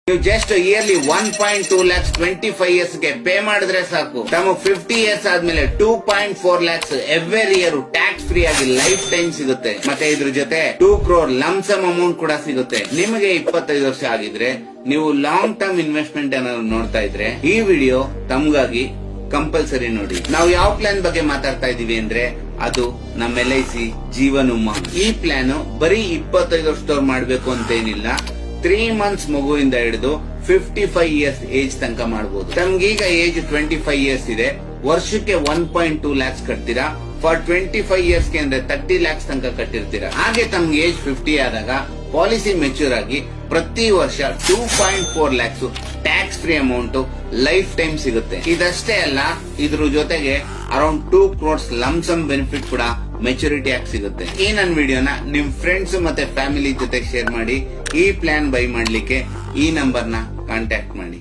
ನೀವು just yearly 1.2 lakhs 25 years ಗೆ pay ಮಾಡಿದ್ರೆ ಸಾಕು. ತಮಗೆ 50 years ಆದ್ಮೇಲೆ 2.4 lakhs every year tax free ಆಗಿ ಲೈಫ್ ಟೈಮ್ ಸಿಗುತ್ತೆ. ಮತ್ತೆ ಇದ್ರ ಜೊತೆ 2 crore ಲಂಸಮ್ ಅಮೌಂಟ್ ಕೂಡ ಸಿಗುತ್ತೆ. ನಿಮಗೆ 25 ವರ್ಷ ಆಗಿದ್ರೆ ನೀವು ಲಾಂಗ್ ಟರ್ಮ್ ಇನ್ವೆಸ್ಟ್ಮೆಂಟ್ ಏನಾದ್ರು ನೋಡ್ತಾ ಇದ್ರೆ ಈ ವಿಡಿಯೋ ತಮ್ಗಾಗಿ ಕಂಪಲ್ಸರಿ ನೋಡಿ. ನಾವು ಯಾವ ಪ್ಲಾನ್ ಬಗ್ಗೆ ಮಾತಾಡ್ತಾ ಇದೀವಿ ಅಂದ್ರೆ ಅದು ನಮ್ಮ LIC ಜೀವನ್ ಉಮ್ಮಾ. ಈ ಪ್ಲಾನ್ ಬರೀ 25 ವರ್ಷದವ್ರು ಮಾಡ್ಬೇಕು ಅಂತ ಏನಿಲ್ಲ. 3 months ಮಗುವಿಂದ ಹಿಡಿದು 55 years ಏಜ್ ತನಕ ಮಾಡಬಹುದು. ತಮ್ಗೀಗ ಏಜ್ 25 years ಇದೆ. ವರ್ಷಕ್ಕೆ 1.2 lakhs ಕಟ್ತೀರಾ. ಫಾರ್ 25 years ಗೆ ಅಂದ್ರೆ 30 lakhs ತನಕ ಕಟ್ಟಿರ್ತೀರಾ. ಹಾಗೆ ತಮ್ಗೆ ಏಜ್ 50 ಆದಾಗ ಪಾಲಿಸಿ ಮೆಚೂರ್ ಆಗಿ ಪ್ರತಿ ವರ್ಷ 2.4 lakhs tax free amount life time ಸಿಗುತ್ತೆ. ಇದಷ್ಟೇ ಅಲ್ಲ, ಇದ್ರ ಜೊತೆಗೆ ಅರೌಂಡ್ 2 crores ಲಂಸಮ್ ಬೆನಿಫಿಟ್ ಕೂಡ ಮೆಚುರಿಟಿ ಆಗಿ ಸಿಗುತ್ತೆ. ಈ ನನ್ನ ವಿಡಿಯೋನ ನಿಮ್ ಫ್ರೆಂಡ್ಸ್ ಮತ್ತೆ ಫ್ಯಾಮಿಲಿ ಜೊತೆ ಶೇರ್ ಮಾಡಿ. ಈ ಪ್ಲಾನ್ ಬೈ ಮಾಡ್ಲಿಕ್ಕೆ ಈ ನಂಬರ್ನ ಕಾಂಟ್ಯಾಕ್ಟ್ ಮಾಡಿ.